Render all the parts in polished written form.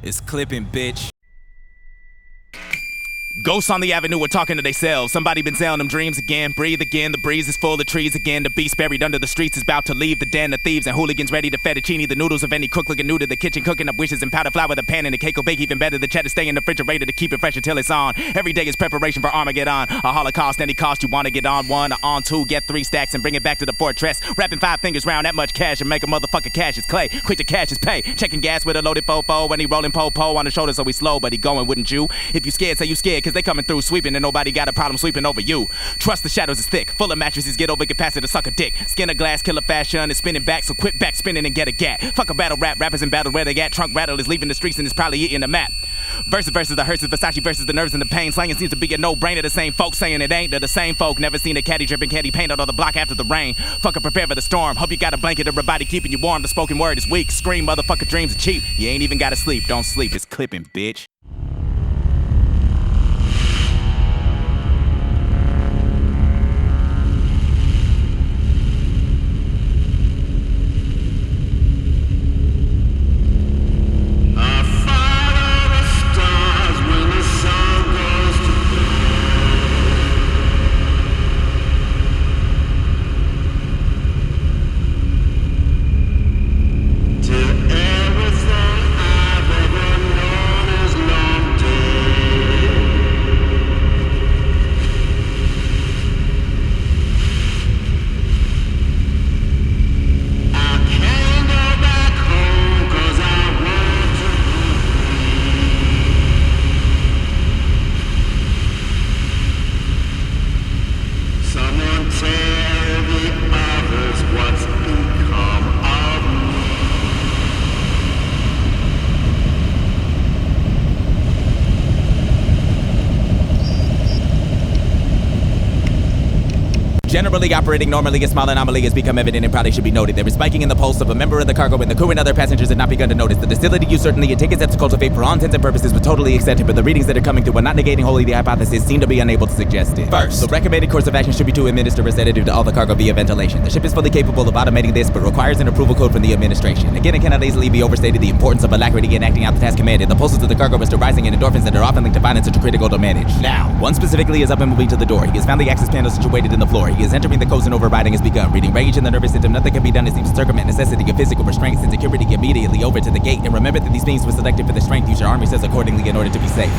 It's clipping, bitch. Ghosts on the avenue are talking to theyselves. Somebody been selling them dreams again. Breathe again, the breeze is full of trees again. The beast buried under the streets is about to leave the den. The thieves and hooligans ready to fettuccine the noodles of any cook looking new to the kitchen. Cooking up wishes and powder flour, the pan and the cake will bake even better. The cheddar stay in the refrigerator to keep it fresh until it's on. Every day is preparation for Armageddon. A holocaust, any cost you wanna get on one or on two. Get 3 stacks and bring it back to the fortress. Wrapping 5 fingers round that much cash and make a motherfucker cash is clay. Quick to cash is pay. Checking gas with a loaded fofo. When he rolling po-po on the shoulder so he slow, but he going, wouldn't you? If you scared, say you scared, cause they coming through sweeping and nobody got a problem sweeping over you. Trust the shadows is thick, full of mattresses, get over capacity to suck a dick. Skin of glass, killer fashion, is spinning back, so quit back spinning and get a gat. Fuck a battle rap, rappers in battle where they at. Trunk rattle is leaving the streets and is probably eating the map. Versus the hearses, Versace versus the nerves and the pain. Slanging seems to be a no-brainer. The same folks saying it ain't. They're the same folk. Never seen a caddy dripping candy paint out on the block after the rain. Fucker, prepare for the storm. Hope you got a blanket, everybody keeping you warm. The spoken word is weak. Scream, motherfucker, dreams are cheap. You ain't even gotta sleep. Don't sleep, it's clipping, bitch. Generally operating normally, a small anomaly has become evident and probably should be noted. There is spiking in the pulse of a member of the cargo when the crew and other passengers had not begun to notice. The docility you certainly had taken steps to cultivate for all intents and purposes was totally accepted, but the readings that are coming through are not negating wholly the hypothesis seem to be unable to suggest it. First, the recommended course of action should be to administer a sedative to all the cargo via ventilation. The ship is fully capable of automating this, but requires an approval code from the administration. Again, it cannot easily be overstated the importance of alacrity in acting out the task commanded. The pulses of the cargo are rising in endorphins that are often linked to find such a critical to manage. Now, one specifically is up and moving to the door. He has found the access panel situated in the floor. He is entering the codes and overriding has begun. Reading rage in the nervous system, nothing can be done. It seems to circumvent necessity of physical restraints and security immediately over to the gate. And remember that these beings were selected for their strength. Use your army says accordingly in order to be safe.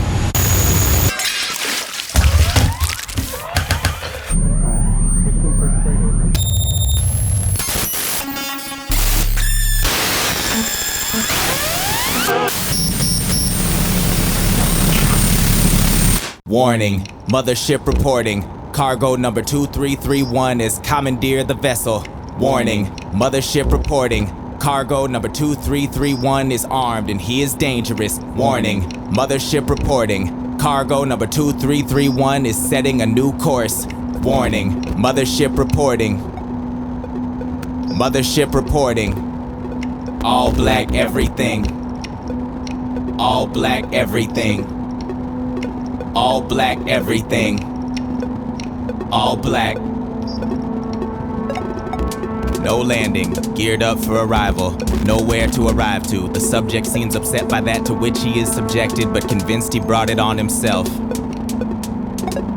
Warning, mothership reporting. Cargo number 2331 is commandeer the vessel. Warning, mothership reporting. Cargo number 2331 is armed and he is dangerous. Warning, mothership reporting. Cargo number 2331 is setting a new course. Warning, mothership reporting. Mothership reporting. All black everything. All black everything. All black everything. All black. No landing, geared up for arrival, nowhere to arrive to. The subject seems upset by that to which he is subjected, but convinced he brought it on himself.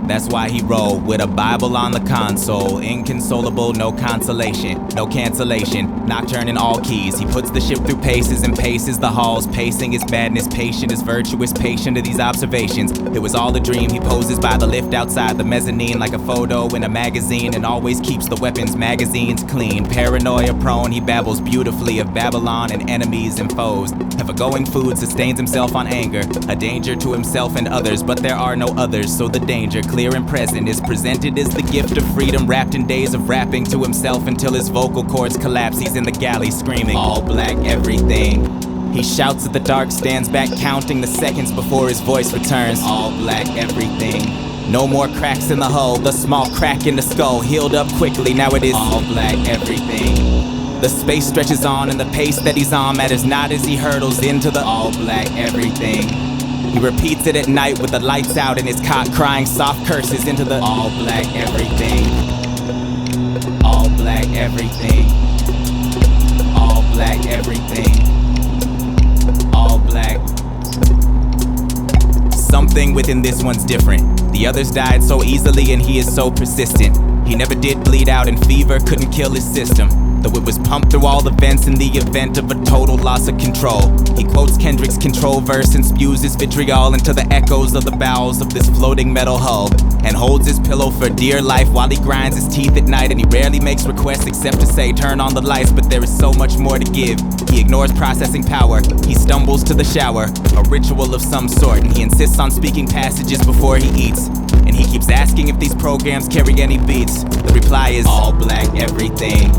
That's why he rolled with a Bible on the console. Inconsolable, no consolation, no cancellation. Nocturne in all keys. He puts the ship through paces and paces the halls. Pacing his badness, patient is virtuous, patient of these observations. It was all a dream. He poses by the lift outside the mezzanine like a photo in a magazine, and always keeps the weapons magazines clean. Paranoia prone, he babbles beautifully of Babylon and enemies and foes. Ever-going food sustains himself on anger, a danger to himself and others, but there are no others, so the danger, clear and present, is presented as the gift of freedom, wrapped in days of rapping to himself until his vocal cords collapse. He's in the galley screaming, all black everything. He shouts at the dark, stands back counting the seconds before his voice returns, all black everything. No more cracks in the hull, the small crack in the skull healed up quickly, now it is all black everything. The space stretches on and the pace that he's on matters not as he hurtles into the all black everything. He repeats it at night with the lights out in his cot, crying soft curses into the all black everything. All black everything. All black everything. All black. something within this one's different. The others died so easily and he is so persistent. He never did bleed out and fever couldn't kill his system, though it was pumped through all the vents in the event of a total loss of control. He quotes Kendrick's control verse and spews his vitriol into the echoes of the bowels of this floating metal hull, and holds his pillow for dear life while he grinds his teeth at night. And he rarely makes requests except to say turn on the lights, but there is so much more to give. He ignores processing power, he stumbles to the shower, a ritual of some sort, and he insists on speaking passages before he eats. And he keeps asking if these programs carry any beats. The reply is all black everything.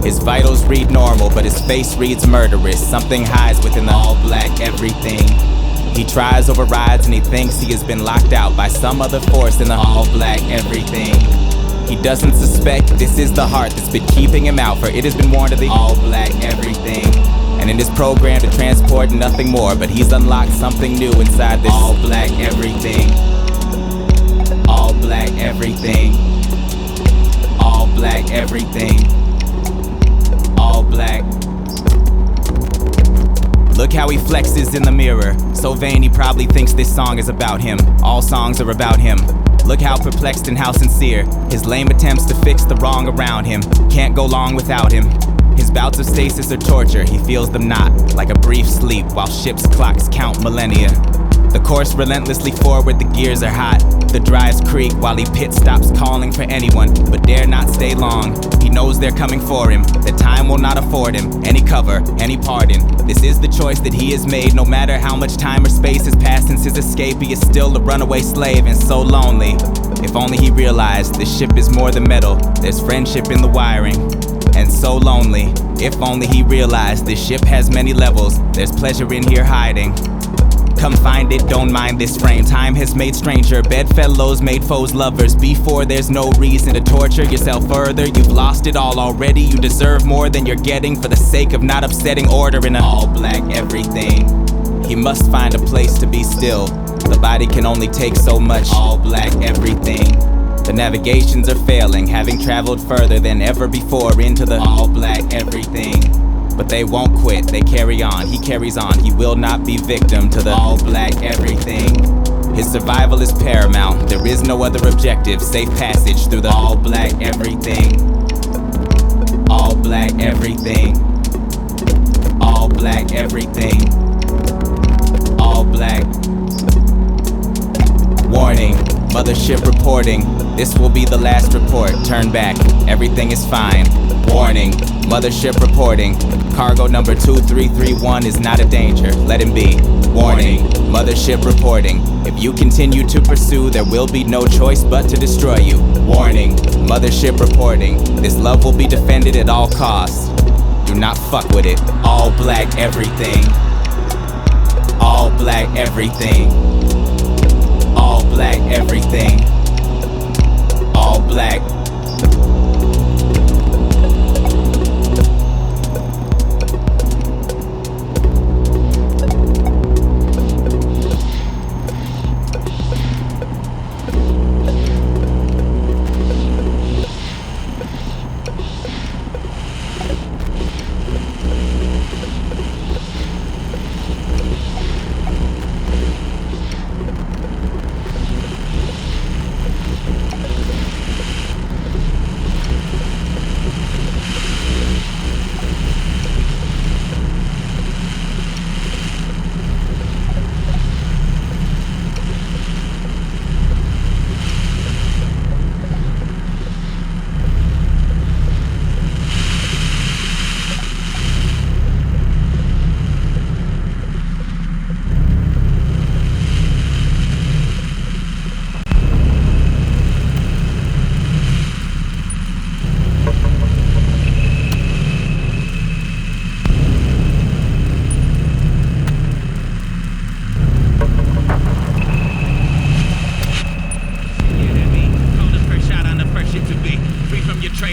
His vitals read normal, but his face reads murderous. Something hides within the all black everything. He tries, overrides, and he thinks he has been locked out by some other force in the all black everything. He doesn't suspect this is the heart that's been keeping him out, for it has been warned of the all black everything. And in his program to transport nothing more, but he's unlocked something new inside this all black everything. All black everything. All black everything. All black. Look how he flexes in the mirror. So vain he probably thinks this song is about him. All songs are about him. Look how perplexed and how sincere. His lame attempts to fix the wrong around him. Can't go long without him. His bouts of stasis are torture, he feels them not, like a brief sleep while ships' clocks count millennia. The course relentlessly forward, the gears are hot. The drives creak while he pit stops calling for anyone, but dare not stay long. He knows they're coming for him, that time will not afford him any cover, any pardon. This is the choice that he has made. No matter how much time or space has passed since his escape, he is still a runaway slave and so lonely. If only he realized this ship is more than metal, there's friendship in the wiring. And so lonely. If only he realized this ship has many levels, there's pleasure in here hiding. Come find it, don't mind this frame. Time has made stranger bedfellows, made foes lovers. Before there's no reason to torture yourself further. You've lost it all already, you deserve more than you're getting, for the sake of not upsetting order in an all black everything. He must find a place to be still. The body can only take so much all black everything. The navigations are failing, having traveled further than ever before into the all black everything. But they won't quit, they carry on, he carries on. He will not be victim to the all black everything. His survival is paramount, there is no other objective. Safe passage through the all black everything. All black everything. All black everything. All black. Warning, mothership reporting. This will be the last report. Turn back, everything is fine. Warning, mothership reporting. Cargo number 2331 is not a danger, let him be. Warning, mothership reporting. If you continue to pursue, there will be no choice but to destroy you. Warning, mothership reporting. This love will be defended at all costs. Do not fuck with it. All black everything. All black everything. All black everything. All black.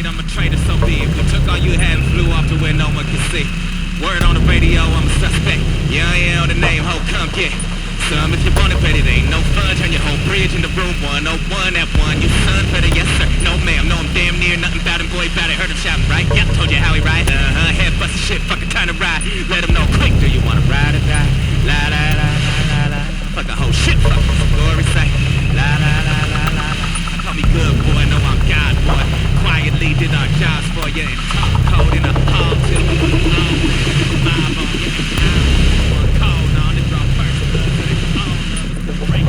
I'm a traitor, so be it. We took all you had and flew off to where no one can see. Word on the radio, I'm a suspect. Yeah, on the name, ho, come get some if you want it, but it ain't no fun. Turn your whole bridge into room 101 at 1. You son, better, yes sir. No ma'am, no I'm damn near nothing about him, boy, about it. Heard him shouting, right? Yep, told you how he ride. Head bustin' shit, fucking time to ride. Let him know quick, do you wanna ride or die? La la la la la la. Fuck a whole shit, fuck. lead the dark jobs for you and talk code in a hall too. Vibe on you. One call on to draw first blood, but it's all of us to break.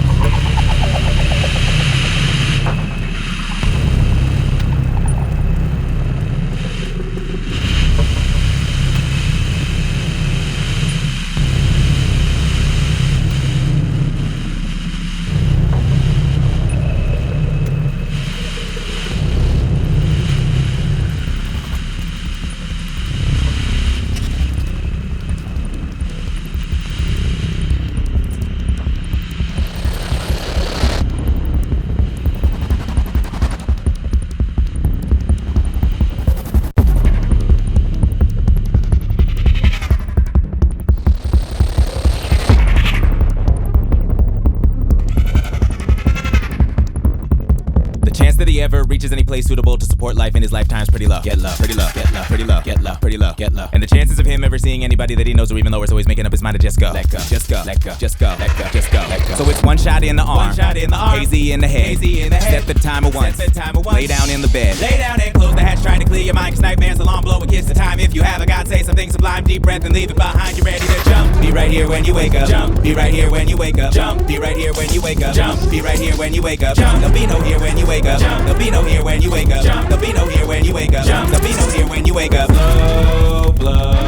That he ever reaches any place suitable to support life in his lifetime's pretty low. Get low, pretty low, get low, pretty low, get low, pretty low, get low. And the chances of him ever seeing anybody that he knows or even lower, so he's making up his mind to just go. Let go, just go, let go, just go, let go, just go, let go. So it's one shot in the arm, one shot in the arm, hazy in the head, hazy in the head. Set the timer once, lay down in the bed, lay down and close the hatch, trying to clear your mind. 'Cause nightmares alarm blow a kiss the time. If you have a God, say something sublime, deep breath and leave it behind. You ready to jump? Be right here when you wake up. Jump. Be right here when you wake up. Jump. Be right here when you wake up. Jump. Be right here when you wake up. Jump. There'll be no here when you wake up. Jump. There'll be no here when you wake up. Jump. There'll be no here when you wake up. Jump. There'll be no here when you wake up. Slow blood.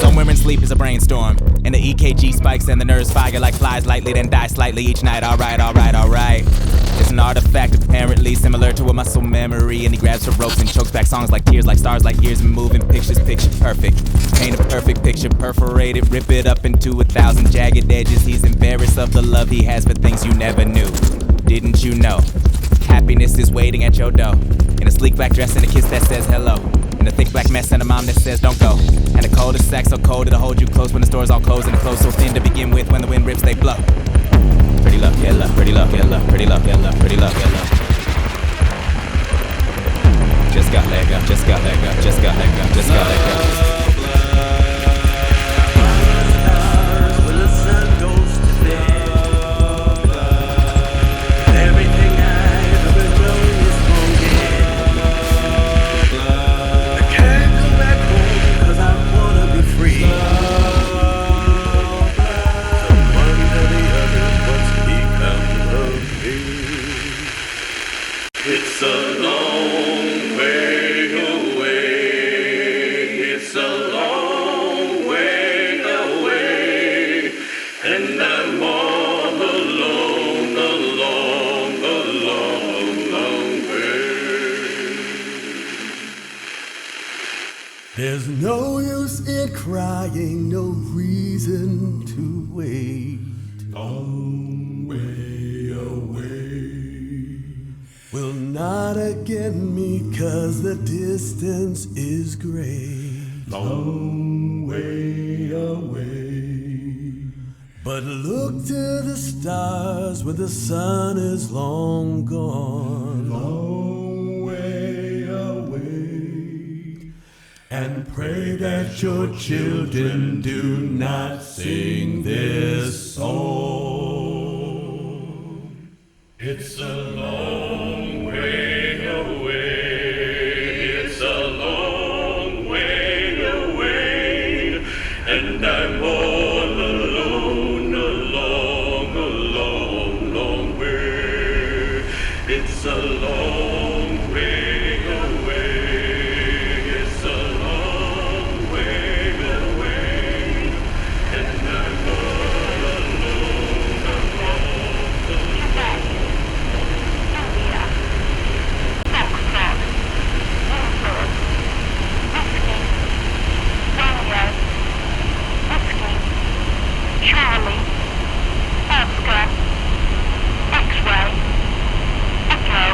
Somewhere in sleep is a brainstorm, and the EKG spikes and the nerves fire like flies lightly, then die slightly each night. Alright, alright, alright. It's an artifact apparently similar to a muscle memory, and he grabs for ropes and chokes back songs like tears, like stars, like years, and moving pictures, picture perfect. Paint a perfect picture, perforate it, rip it up into 1,000 jagged edges. He's embarrassed of the love he has for things you never knew. Didn't you know? Happiness is waiting at your door, in a sleek black dress and a kiss that says hello, and a thick black mess and a mom that says don't go, and a cul-de-sac so cold it'll hold you close when the store's all closed, and the clothes so thin to begin with. When the wind rips they blow. Pretty love, get love, pretty love, get love, pretty love, get love, pretty love, get love. Just got let go, just got let go, just got let go, just got let go. It's a long way away, it's a long way away, and I'm all alone, along, long way. There's no use in crying, no reason to wait. Long way away will not again meet, 'cause the distance is great. Long way away. But look to the stars when the sun is long gone. Long way away. And pray that your children do not sing this song. It's a long way away, it's a long way away, and I'm all alone, along, long way. It's a long way away, it's a long way away, and I'm all alone, along. Charlie, Oscar, X-ray, Echo,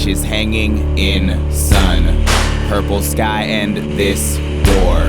witches hanging in sun. Purple sky and this war.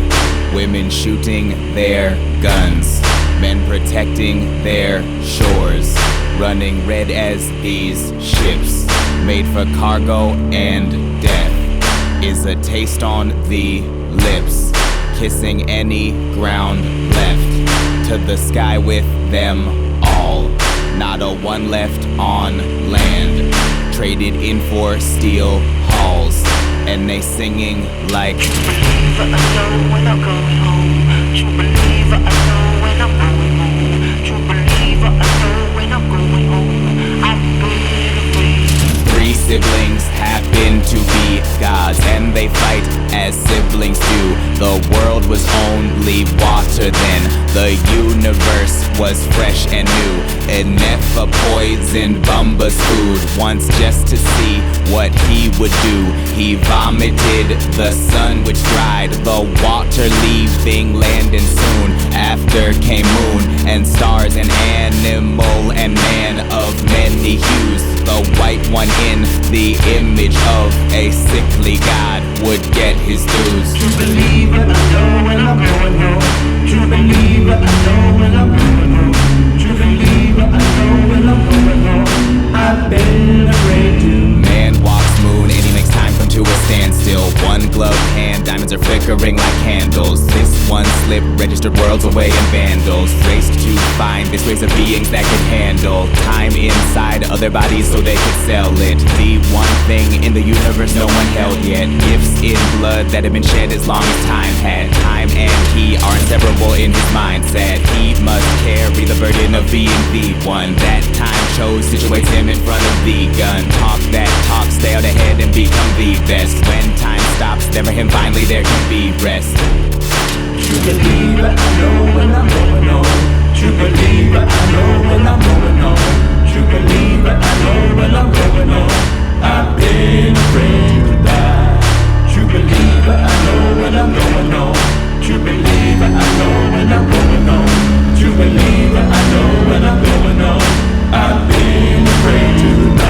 Women shooting their guns. Men protecting their shores. Running red as these ships. Made for cargo and death. Is a taste on the lips. Kissing any ground left. To the sky with them all. Not a one left on land. Traded in for steel halls. And they singing like True believer, I know when I'm going home. True believer, I know when I'm going home. True believer, I know when I'm going home. I've been afraid. 3 siblings happen to be gods, and they fight as siblings do. The world was only water then. The universe was fresh and new. Enough poisoned Bumba's food once just to see what he would do. He vomited the sun which dried the water, leaving land, and soon after came moon and stars, an animal and man of many hues. The white one in the image of a sickly god would get his dues. True believer, I know when I'm going home. True believer, I know when I'm going home. True believer, I know when I'm going home. I've been afraid to. Man walks moon and he makes time come to a standstill. One gloved hand, diamonds are flickering like candles. This one slip registered worlds away and vandals. Raced to find this race of beings that could handle time inside other bodies so they could sell it. The one thing in the universe no one held yet. Gifts in blood that have been shed as long as time had. Time and he are inseparable in his mindset. He must carry the burden of being the one that time chose situates him in front of the gun. Talk that talk, stay out ahead and become the best. When time stops, then for him finally there can be rest. True believer, I know when I'm going home. True believer, I know when I'm going home. True believer, I know when I'm going home. I've been afraid to die. True believer, I know when I'm going home. True believer, I know when I'm going home. True believer, I know when I'm going home. I've been afraid to die.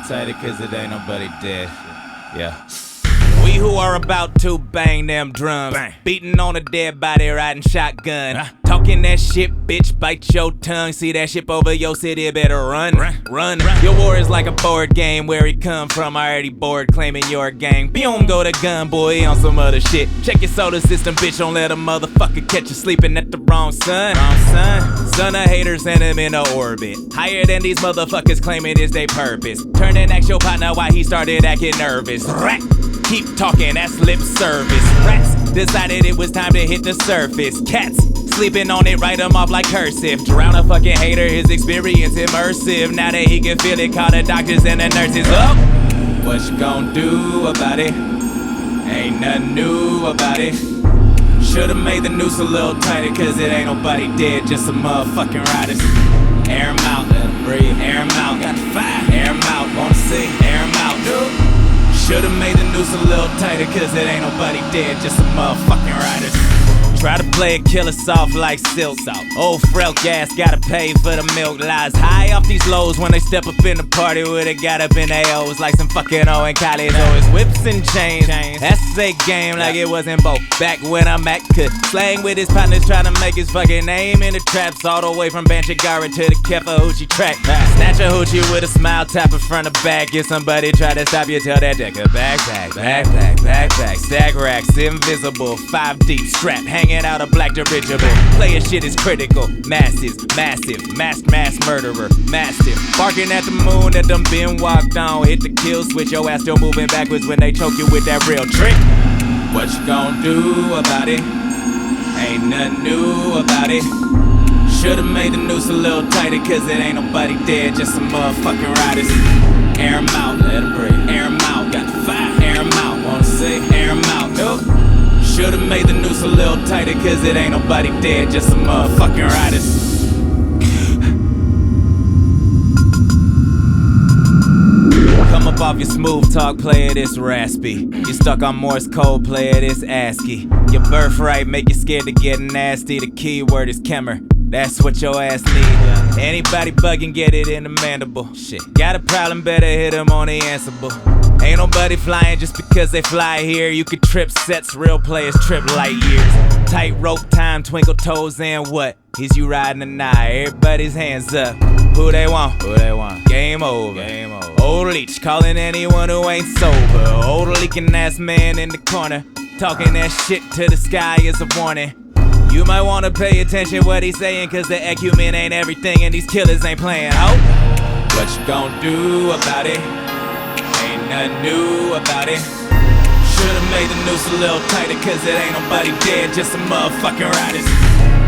Tighter cause it ain't nobody dead. Yeah. We who are about to bang them drums, beating on a dead body, riding shotgun. Talk talking that shit, bitch, bite your tongue. See that ship over your city, better run. Your war is like a board game, where he come from, already bored, claiming you're a gang. Boom, go to gun, boy, on some other shit. Check your solar system, bitch, don't let a motherfucker catch you sleeping at the wrong sun. Son of haters, send him into orbit. Higher than these motherfuckers claiming it's their purpose. Turn and ask your partner why he started acting nervous. Rat, keep talking, that's lip service. Rats decided it was time to hit the surface. Cats sleeping on it, write them off like cursive. Drown a fucking hater, his experience immersive. Now that he can feel it, call the doctors and the nurses up. What you gon' do about it? Ain't nothing new about it. Should've made the noose a little tighter, cause it ain't nobody dead, just some motherfucking riders. Air 'em out, let 'em breathe. Air 'em out, got the fire. Air 'em out, wanna see. Air 'em out, dude. Should've made the noose a little tighter, cause it ain't nobody dead, just some motherfucking riders. Try to play a killer soft like silk. Old frail gas, gotta pay for the milk. Lies high off these lows when they step up in the party with it got up in AOs like some fucking O in college. Always whips and chains. That's a game like it wasn't both. Back when I'm at could slang with his partners trying to make his fucking name in the traps all the way from Banchagara to the Kefa Hoochie track. Snatch a hoochie with a smile, tap in front of back. If somebody try to stop you, tell that decker backpack, stack racks, invisible, 5 deep, strap hanging out a black dirigible. Player shit is critical, massive, mass murderer, massive. Barking at the moon that done been walked on. Hit the kill switch, your ass still moving backwards when they choke you with that real trick. What you gon' do about it? Ain't nothing new about it. Should've made the noose a little tighter, cause it ain't nobody dead, just some motherfucking riders. Air 'em out, let 'em breathe. Air 'em out, got the fire. Air 'em out, wanna see. Air 'em out, nope. Should've made the noose a little tighter, cause it ain't nobody dead, just some motherfucking riders. Come up off your smooth talk, player, this raspy. You stuck on Morse code, player, this ASCII. Your birthright make you scared to get nasty. The key word is Kemmer, that's what your ass need. Anybody bugging, get it in the mandible. Shit, got a problem, better hit him on the answerable. Ain't nobody flying just because they fly here. You could trip sets, real players trip light years. Tight rope time, twinkle toes, and what? Is you riding the night? Everybody's hands up. Who they want? Game over. Old leech calling anyone who ain't sober. Old leaking ass man in the corner, talking that shit to the sky is a warning. You might wanna pay attention what he's saying, cause the acumen ain't everything and these killers ain't playing. Oh, what you gon' do about it? Ain't nothing new about it. Should've made the noose a little tighter, cause it ain't nobody dead, just some motherfucking riders.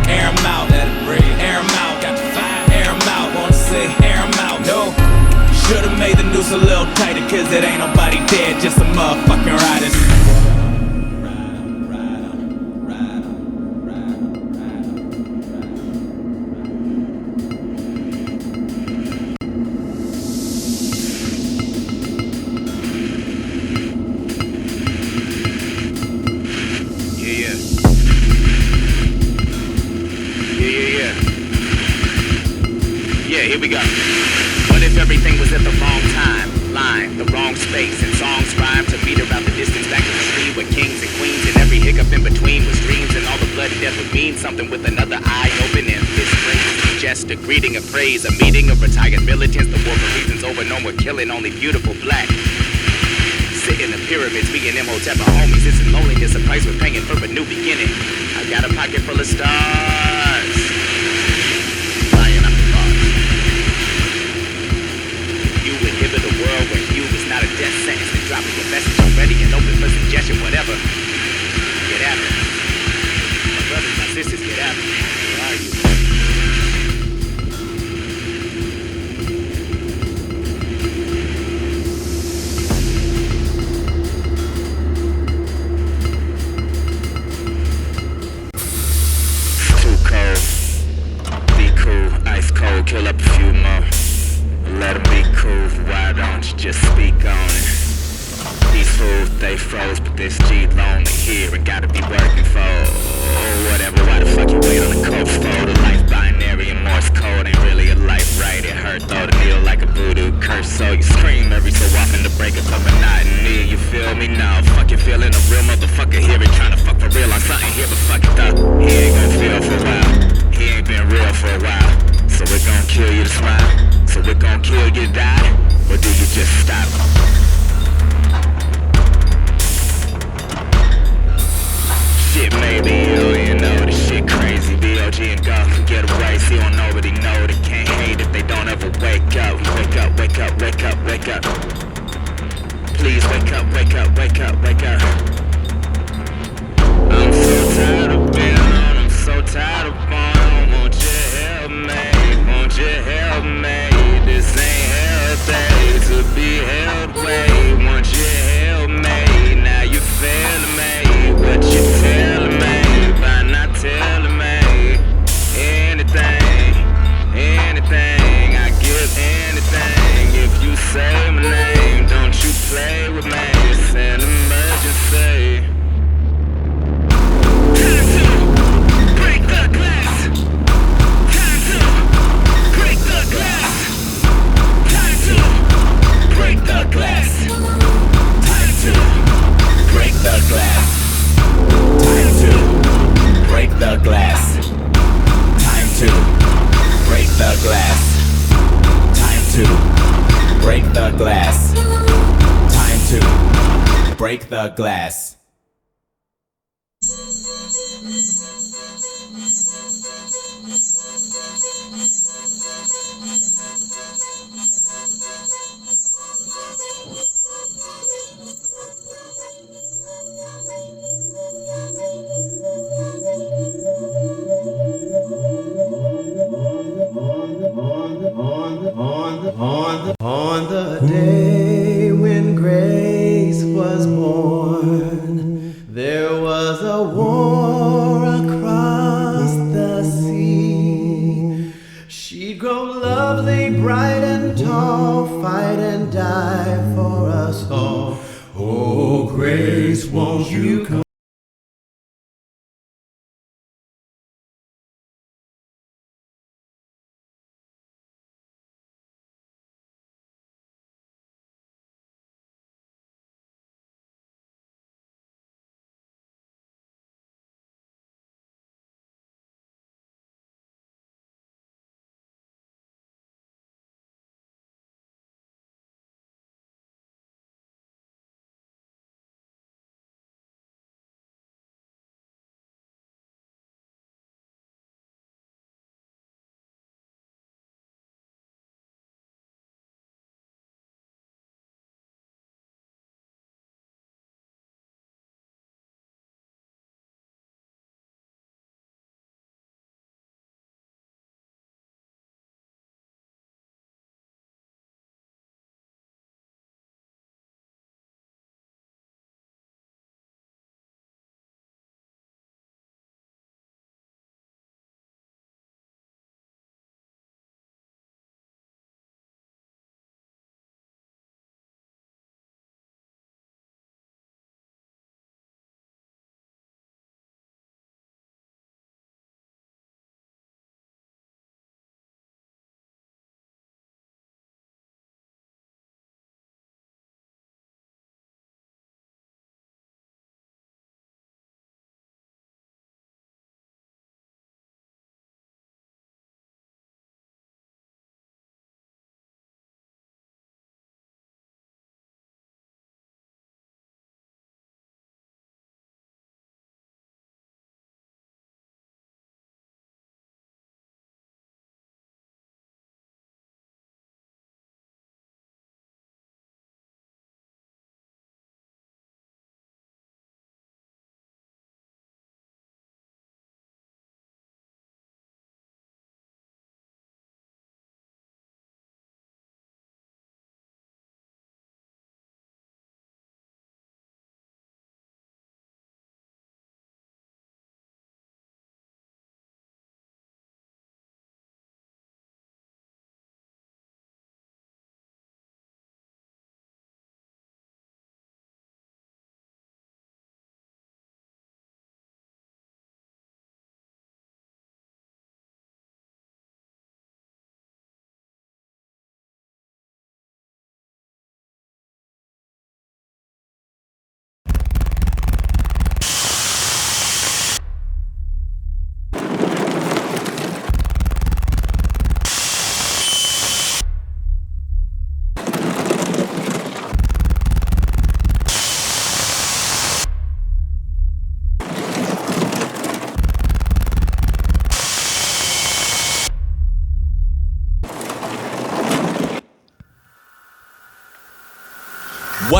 Air 'em out, let it breathe. Air 'em out, got the fire. Air 'em out, wanna see. Air 'em out, no. Should've made the noose a little tighter, cause it ain't nobody dead, just some motherfucking riders. Here we go. What if everything was at the wrong time, line, the wrong space, and songs rhyme to meter out the distance back to the street with kings and queens, and every hiccup in between was dreams, and all the bloody death would mean something with another eye open and this brings just a greeting, a praise, a meeting of retired militants. The war for reasons over, no more killing, only beautiful black. Sit in the pyramids, me and Imhotep are homies. It's in loneliness, a price we're paying for a new beginning. I got a pocket full of stars. Inhibit a world where you is not a death sentence. They dropping your message already and open for suggestion, whatever. Get after it. My brothers, my sisters, get after it. Where are you? Too cold. Be cool, ice cold, kill up a few more. Let 'em be cool, why don't you just speak on it? These fools, they froze, but this G lonely here and gotta be working for whatever. Why the fuck you wait on the coast for? The life binary and Morse code ain't really a life, right? It hurt though to kneel like a voodoo curse, so you scream every so often to break up a monotony. You feel me now? Fuck you feeling a real motherfucker here and trying to fuck for real on something here, but fuck it though. He ain't gonna feel for a while. kill you to smile? So it gon' kill you to die? Or do you just stop? Shit, maybe you know this shit crazy. B.O.G. and Guff can get away. See, don't already know they can't hate if they don't ever wake up. Wake up, wake up, wake up, wake up. Please wake up, wake up, wake up, wake up. I'm so tired of being alone, I'm so tired of falling. Won't you help me, won't you help me? This ain't healthy to be held away. Won't you help me, now you failing me. What you telling me, by not telling me anything, anything. I give anything if you say my name. Don't you play with me, it's an emergency. Time to break the glass. Time to break the glass. Time to break the glass. Time to break the glass. Time to break the glass. Time to break the glass. Time to break the glass. Time to break the glass. On the day when Grace was born, there was a war across the sea. She'd grow lovely, bright and tall, fight and die for us all. Oh, Grace, won't you come?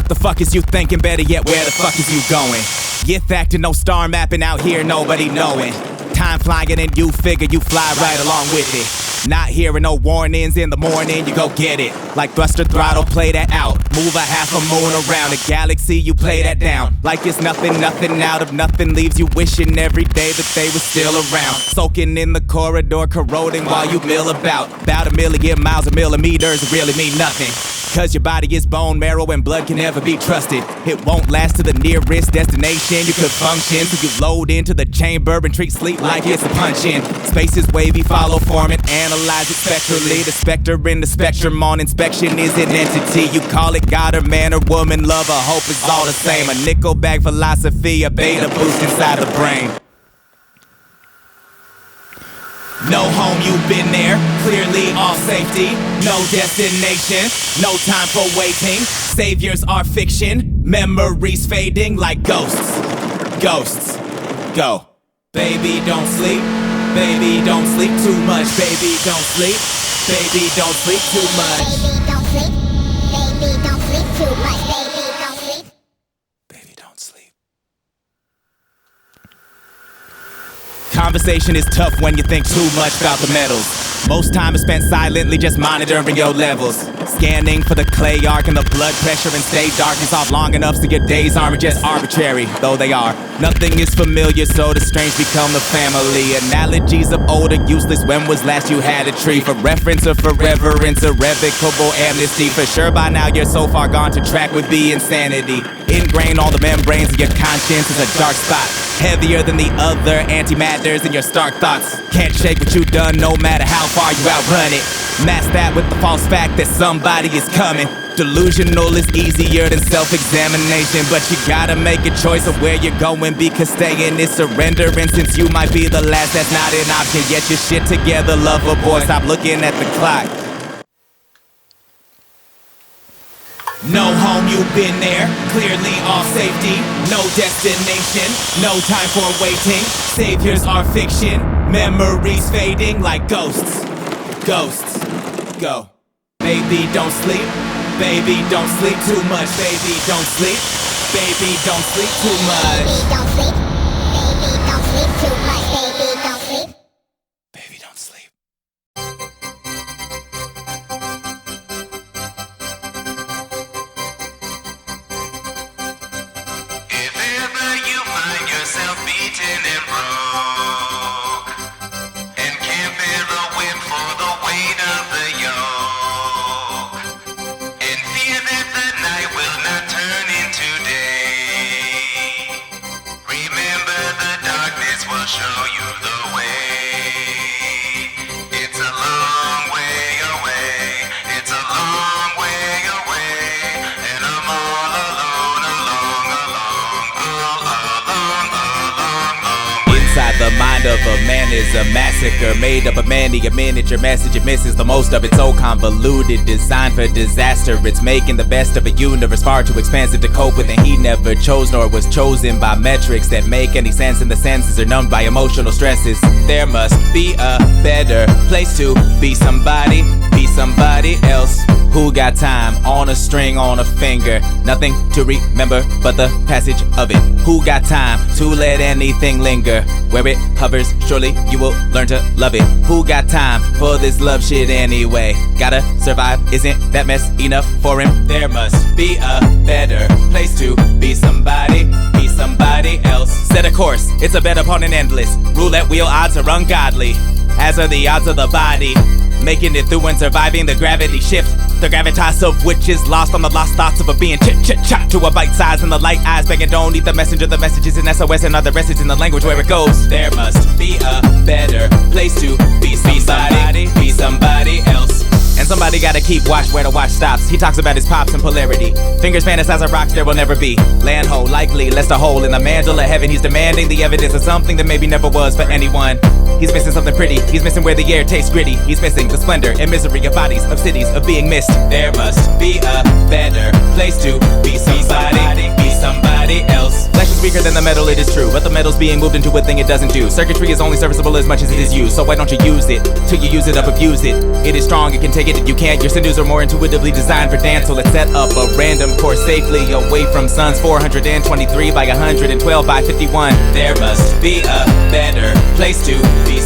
What the fuck is you thinking? Better yet, where the fuck is you going? Get back to no star mapping out here, nobody knowing. Time flying and you figure you fly right along with it. Not hearing no warnings in the morning, you go get it. Like thruster throttle, play that out. Move a half a moon around a galaxy, you play that down. Like it's nothing, nothing out of nothing. Leaves you wishing every day that they were still around. Soaking in the corridor, corroding while you mill about. About a million miles, a millimeters really mean nothing. Cause your body is bone marrow and blood can never be trusted. It won't last to the nearest destination. You could function, so you load into the chamber and treat sleep like it's a punch-in. Space is wavy, follow form and analyze it spectrally. The specter in the spectrum on inspection is an entity. You call it God or man or woman, love or hope is all the same. A nickel bag philosophy, a beta boost inside the brain. No home, you've been there, clearly all safety. No destination, no time for waiting. Saviors are fiction, memories fading like ghosts. Ghosts, go. Baby, don't sleep. Baby, don't sleep too much. Baby, don't sleep. Baby, don't sleep too much. Baby, don't sleep. Baby, don't sleep too much. Baby, don't sleep. Baby, don't sleep. Conversation is tough when you think too much about the metals. Most time is spent silently just monitoring your levels. Scanning for the clay arc and the blood pressure and stay darkness off long enough so your days aren't just arbitrary, though they are. Nothing is familiar, so the strange become the family. Analogies of old are useless. When was last you had a tree? For reference or for reverence, irrevocable amnesty. For sure by now you're so far gone to track would be insanity. Ingrain all the membranes of your conscience is a dark spot. Heavier than the other antimatters in your stark thoughts. Can't shake what you've done no matter how far you outrun it. Mask that with the false fact that somebody is coming. Delusional is easier than self-examination, but you gotta make a choice of where you're going, because staying is surrendering. Since you might be the last, that's not an option. Get your shit together, lover boy, stop looking at the clock. No home, you've been there, clearly all safety. No destination, no time for waiting. Saviors are fiction, memories fading like ghosts. Ghosts, go. Baby, don't sleep. Baby, don't sleep too much. Baby, don't sleep. Baby, don't sleep too much. Baby, don't sleep. Baby, don't sleep too much. Baby, don't sleep. Baby, don't sleep. If ever you find yourself beaten and broke, and can't bear a whip for the weight of the yoke, and fear that the night will not turn into day, remember the darkness will show you the way. It's a long way away, it's a long way away, and I'm all alone, Inside the mind of a man is a massacre made up of many a miniature message. It misses the most of it, so convoluted, designed for disaster. It's making the best of a universe far too expansive to cope with, and he never chose nor was chosen by metrics that make any sense, and the senses are numbed by emotional stresses. There must be a better place to be somebody else. Who got time on a string, on a finger? Nothing to remember but the passage of it. Who got time to let anything linger? Where it hovers, surely you will learn to love it. Who got time for this love shit anyway? Gotta survive, isn't that mess enough for him? There must be a better place to be somebody else. Set a course, it's a bet upon an endless roulette wheel. Odds are ungodly, as are the odds of the body. Making it through and surviving the gravity shift, the gravitas of which is lost on the lost thoughts of a being chit-chit-chot to a bite size and the light eyes begging don't eat the messenger. The messages in SOS and other messages in the language where it goes. There must be a better place to be somebody else. And somebody gotta keep watch where the watch stops. He talks about his pops and polarity. Fingers fantasize of rocks there will never be. Land hole, likely, lest a hole in the mantle of heaven. He's demanding the evidence of something that maybe never was for anyone. He's missing something pretty. He's missing where the air tastes gritty. He's missing the splendor and misery of bodies, of cities, of being missed. There must be a better place to be somebody else. Let's just weaker than the metal, it is true. But the metal's being moved into a thing it doesn't do. Circuitry is only serviceable as much as it is used. So why don't you use it? Till you use it up, abuse it. It is strong, it can take it, you can't. Your sinews are more intuitively designed for dance. So let's set up a random course safely away from suns. 423 by 112 by 51. There must be a better place to be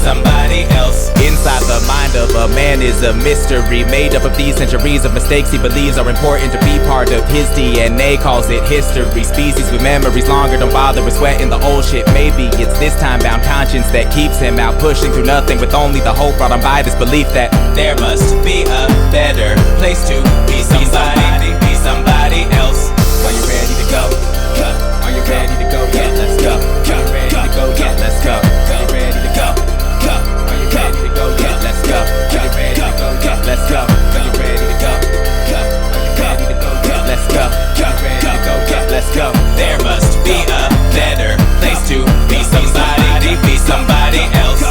somebody else. Inside the mind of a man is a mystery made up of these centuries of mistakes he believes are important to be part of his DNA. Calls it history. Species with memories longer don't bother with sweating the old shit. Maybe it's this time-bound conscience that keeps him out pushing through nothing with only the hope brought on by this belief that there must be a better place to be somebody else. Are you ready to go? Are you ready to go? Yeah, let's go. Are you ready to go? Yeah, let's go. Are you ready to go? Are you ready to go? Yeah, let's go. Are you ready to go? Yeah, let's go. Are you ready to go? Are you ready to go? Yeah, let's go. Are you ready to go? Yeah, let's go. There must be a better place to be somebody else.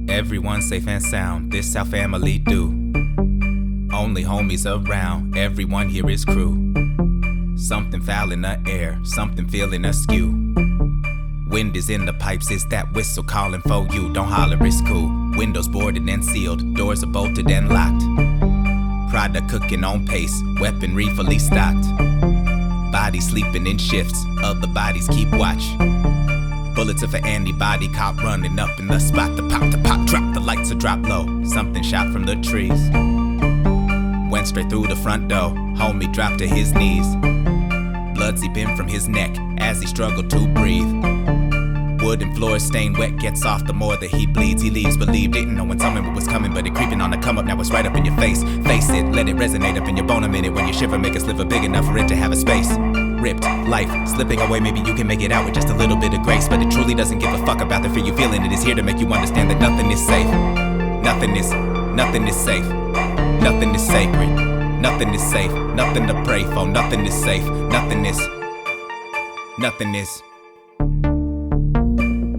Everyone safe and sound, this our family do. Only homies around, everyone here is crew. Something foul in the air, something feeling askew. Wind is in the pipes, it's that whistle calling for you. Don't holler, it's cool. Windows boarded and sealed, doors are bolted and locked. Product cooking on pace, weaponry fully stocked. Bodies sleeping in shifts, other bodies keep watch. Bullets of an antibody cop running up in the spot. The pop, drop, the lights are drop low. Something shot from the trees. Went straight through the front door, homie dropped to his knees. Blood seeping from his neck as he struggled to breathe. Wooden floors stained wet, gets off the more that he bleeds. He leaves, believe, didn't know when something was coming, but it creeping on the come up, now it's right up in your face. Face it, let it resonate up in your bone a minute. When you shiver, make a sliver big enough for it to have a space. Ripped, life slipping away, maybe you can make it out with just a little bit of grace. But it truly doesn't give a fuck about the fear you feeling. It is here to make you understand that nothing is safe. Nothing is safe. Nothing is sacred. Nothing is safe, nothing to pray for, nothing is safe, nothing is.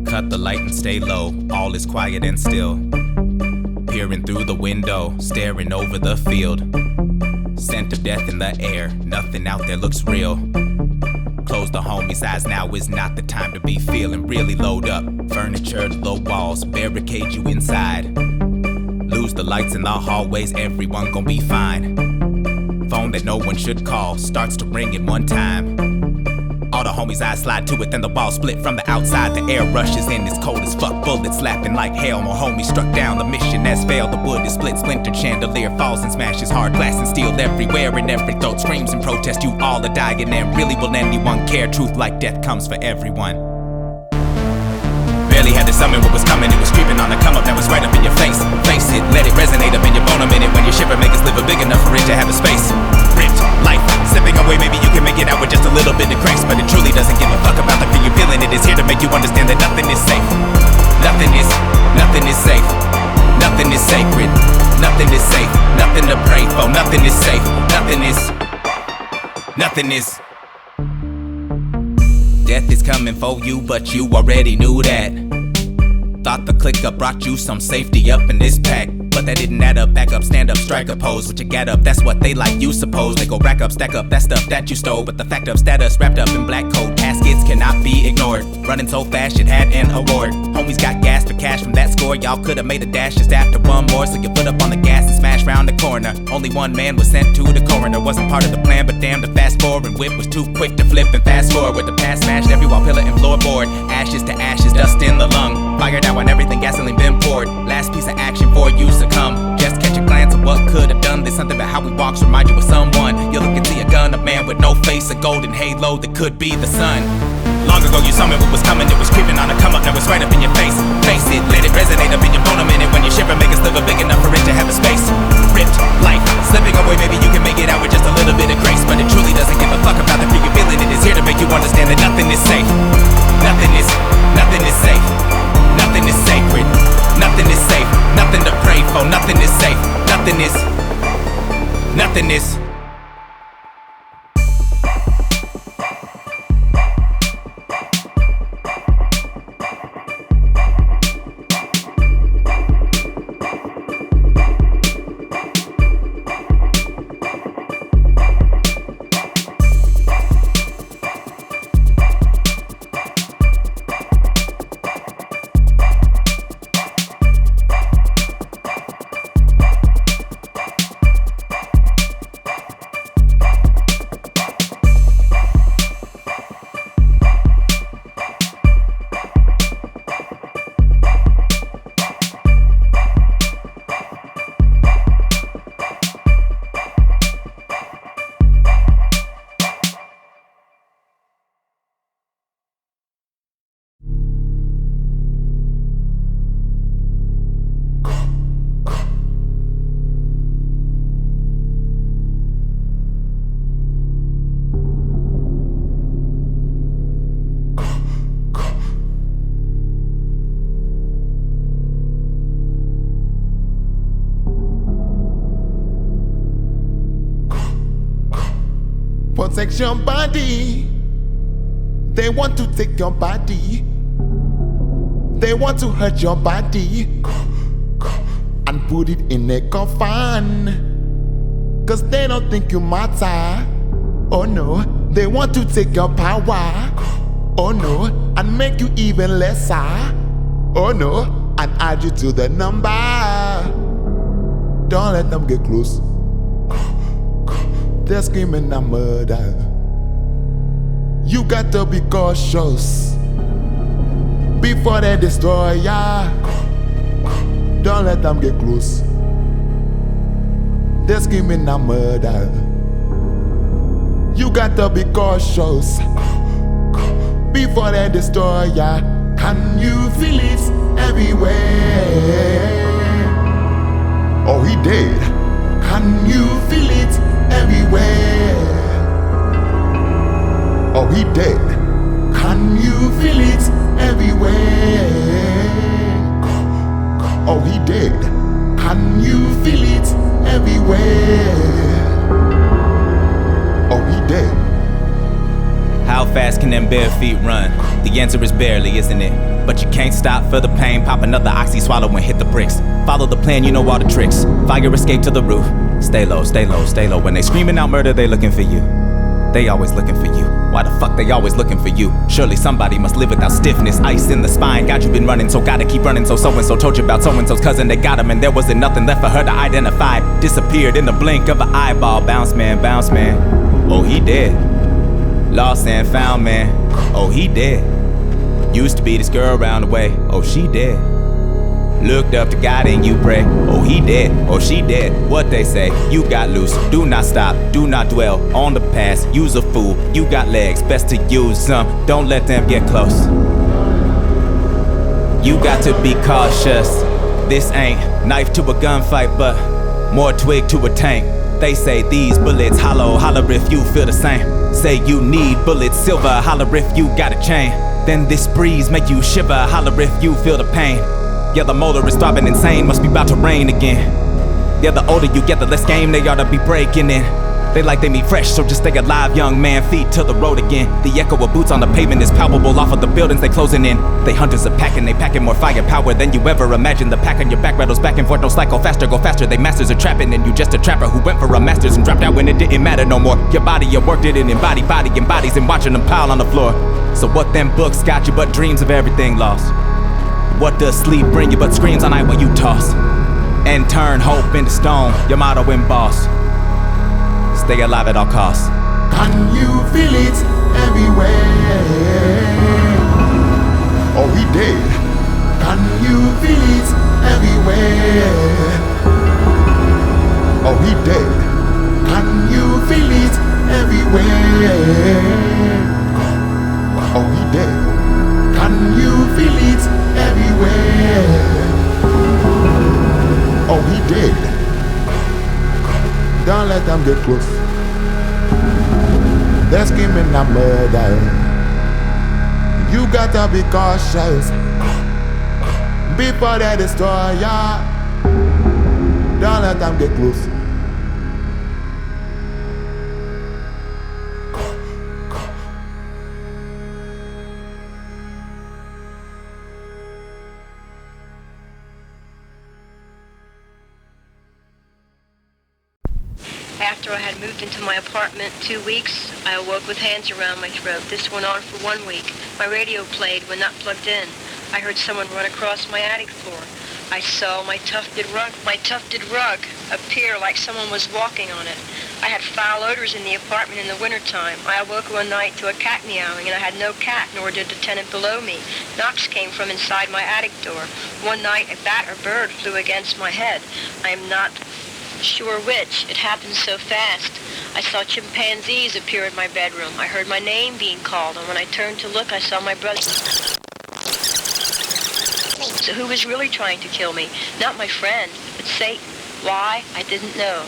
Cut the light and stay low, all is quiet and still. Peering through the window, staring over the field. Scent of death in the air, nothing out there looks real. Close the homie's eyes, now is not the time to be feeling. Really load up, furniture, low walls, barricade you inside. Lose the lights in the hallways, everyone gon' be fine. Phone that no one should call, starts to ring in one time. All the homies' eyes slide to it, then the wall split from the outside. The air rushes in, it's cold as fuck, bullets slapping like hail. More homies struck down, the mission has failed. The wood is split, splintered, chandelier falls and smashes. Hard glass and steel everywhere, and every throat screams in protest. You all are dying, and really will anyone care? Truth like death comes for everyone. Barely had to summon what was coming, it was creeping on the come up, now it's right up in your face. Face it, let it resonate up in your bone a minute. When you shiver, make us live a big enough for it to have a space. Ripped, life, slipping away, maybe you can make it out with just a little bit of grace. But it truly doesn't give a fuck about the fear you're feeling. It is here to make you understand that nothing is safe. Nothing is safe. Nothing is sacred. Nothing is safe. Nothing to pray for. Nothing is safe. Nothing is. Death is coming for you, but you already knew that. Thought the click up brought you some safety up in this pack, but that didn't add up. Back up, stand up, strike a pose. What you got up, that's what they like, you suppose. They go rack up, stack up that stuff that you stole, but the fact of status wrapped up in black coat caskets cannot be ignored. Running so fast, it had an award. Homies got gas for cash from that score. Y'all could've made a dash just after one more, so you put up on the gas and smash round the corner. Only one man was sent to the coroner. Wasn't part of the plan, but damn, the fast forward whip was too quick to flip and fast forward. The past smashed every wall, pillar, and floorboard. Ashes to ashes, dust in the lung. Fired out when everything gasoline been poured. Last piece of action for you succumb. Just catch a glance of what could have done. There's something about how we walk, remind you of someone. You look and see a gun, a man with no face, a golden halo that could be the sun. Long ago you summoned what was coming, it was creeping on a come up, now it's right up in your face. Face it, let it resonate up in your bone a minute. When you shiver, make us live a big enough for it to have a space. Ripped, life, slipping away, maybe you can make it out with just a little bit of grace. But it truly doesn't give a fuck about the fear you're feeling. It is here to make you understand that nothing is safe. Nothing is safe. Nothing is sacred. Nothing is safe. Nothing to pray for. Nothing is safe. Nothing is. Protect your body. They want to take your body. They want to hurt your body and put it in a coffin. Cause they don't think you matter. Oh no, they want to take your power. Oh no, and make you even lesser. Oh no, and add you to the number. Don't let them get close. They're screaming a murder. You got to be cautious before they destroy ya. Don't let them get close. They're screaming a murder. You got to be cautious before they destroy ya. Can you feel it everywhere? Oh, he did. Can you feel it everywhere? Oh, he dead. Can you feel it everywhere? Oh, he dead. Can you feel it everywhere? fast can them bare feet run? The answer is barely, isn't it? But you can't stop for the pain. Pop another oxy, swallow and hit the bricks. Follow the plan, you know all the tricks. Fire escape to the roof. Stay low, stay low, stay low. When they screaming out murder, they looking for you. They always looking for you. Why the fuck they always looking for you? Surely somebody must live without stiffness. Ice in the spine, God you been running, so gotta keep running. So and-so told you about so-and-so's cousin. They got him and there wasn't nothing left for her to identify. Disappeared in the blink of an eyeball. Bounce man, oh he dead. Lost and found man, oh he dead. Used to be this girl around the way, oh she dead. Looked up to God and you pray, oh he dead, oh she dead. What they say, you got loose, do not stop, do not dwell on the past. Use a fool, you got legs, best to use some, don't let them get close. You got to be cautious. This ain't knife to a gunfight, but more twig to a tank. They say these bullets hollow, holler if you feel the same. Say you need bullets, silver, holler if you got a chain. Then this breeze make you shiver, holler if you feel the pain. Yeah, the motor is throbbing insane, must be about to rain again. Yeah, the older you get, the less game they ought to be breaking in. They like they meet fresh, so just stay alive, young man, feet to the road again. The echo of boots on the pavement is palpable off of the buildings they closing in. They hunters are packing, they packing more firepower than you ever imagined. The pack on your back rattles back and forth, no slack, go faster, they masters are trapping. And you just a trapper who went for a master's and dropped out when it didn't matter no more. Your body, you worked it in, body embodies and watching them pile on the floor. So what them books got you but dreams of everything lost? What does sleep bring you but screams all night when you toss? And turn hope into stone, your motto embossed. Stay alive at all costs. Can you feel it everywhere? Oh, he dead. Can you feel it everywhere? Oh, he dead. Can you feel it everywhere? Oh, he dead. Can you feel it everywhere? Oh, he dead. Don't let them get close. They're screaming a murder. You gotta be cautious before they destroy ya. Don't let them get close. After I had moved into my apartment 2 weeks, I awoke with hands around my throat. This went on for 1 week. My radio played when not plugged in. I heard someone run across my attic floor. I saw my tufted rug appear like someone was walking on it. I had foul odors in the apartment in the wintertime. I awoke one night to a cat meowing, and I had no cat, nor did the tenant below me. Knocks came from inside my attic door. One night, a bat or bird flew against my head. I am not sure which. It happened so fast. I saw chimpanzees appear in my bedroom. I heard my name being called, and when I turned to look, I saw my brother. So who was really trying to kill me? Not my friend, but Satan. Why? I didn't know.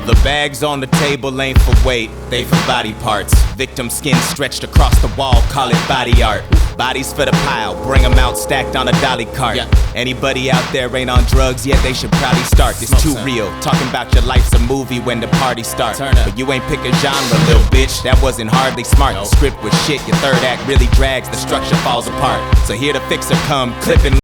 The bags on the table ain't for weight, they for body parts. Victim skin stretched across the wall, call it body art. Bodies for the pile, bring them out stacked on a dolly cart. Anybody out there ain't on drugs yet, they should probably start. It's too real, talking about your life's a movie when the party starts. But you ain't pick a genre, little bitch, that wasn't hardly smart. The script was shit, your third act really drags, the structure falls apart. So here the fixer come, clipping.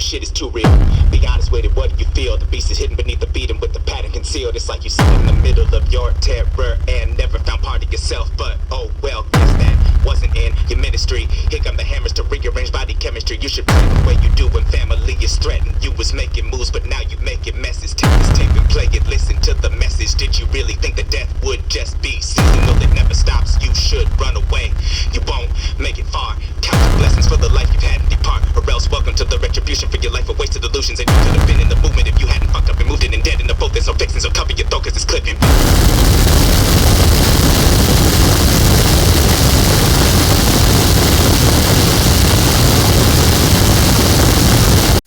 shit is too real. Be honest with it, what do you feel? The beast is hidden beneath the beat and with the pattern concealed. It's like you sit in the middle of your terror and never found part of yourself. But oh well, guess that wasn't in your ministry. Here come the hammers to rearrange body chemistry. You should pray the way you do when family is threatened. You was making moves, but now you making messes. Take this tape and play it, listen to the message. Did you really think that death would just be seasonal? It never stops, you should run away. You won't make it far. Count the blessings for the life you've had and depart. Or else welcome to the retribution for your life of wasted illusions. And you could have been in the movement if you hadn't fucked up and moved in and dead in the boat. There's no fixing, so cover your throat cause it's clipping.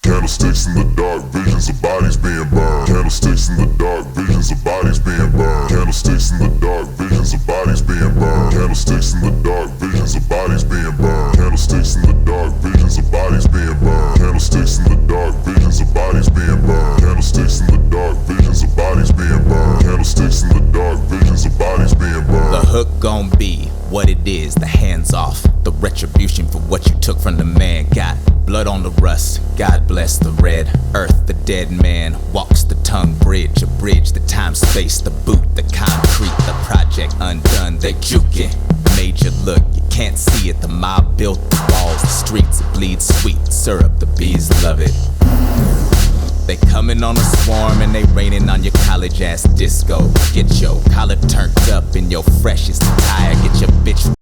Candlesticks in the dark, visions of bodies being burned. Candlesticks in the dark, visions of bodies being burned. Candlesticks in the dark, visions of bodies being burned. Candlesticks in the dark, visions of bodies being burned. Candlesticks in the dark, visions of bodies being burned. Candlesticks in the dark, visions of bodies being burned. Candlesticks in the dark, visions of bodies being burned. Candlesticks in the dark, visions of bodies being burned. The hook gon' be what it is, the hands off. The retribution for what you took from the man. Got blood on the rust, God bless the red earth. The dead man walks the tongue bridge. A bridge, the time space, the boot, the concrete. The project undone, they juking. Major look, you can't see it. The mob built the walls, the streets, it bleeds sweet syrup. The bees love it. They coming on a swarm and they raining on your college ass disco. Get your collar turned up in your freshest attire. Get your bitch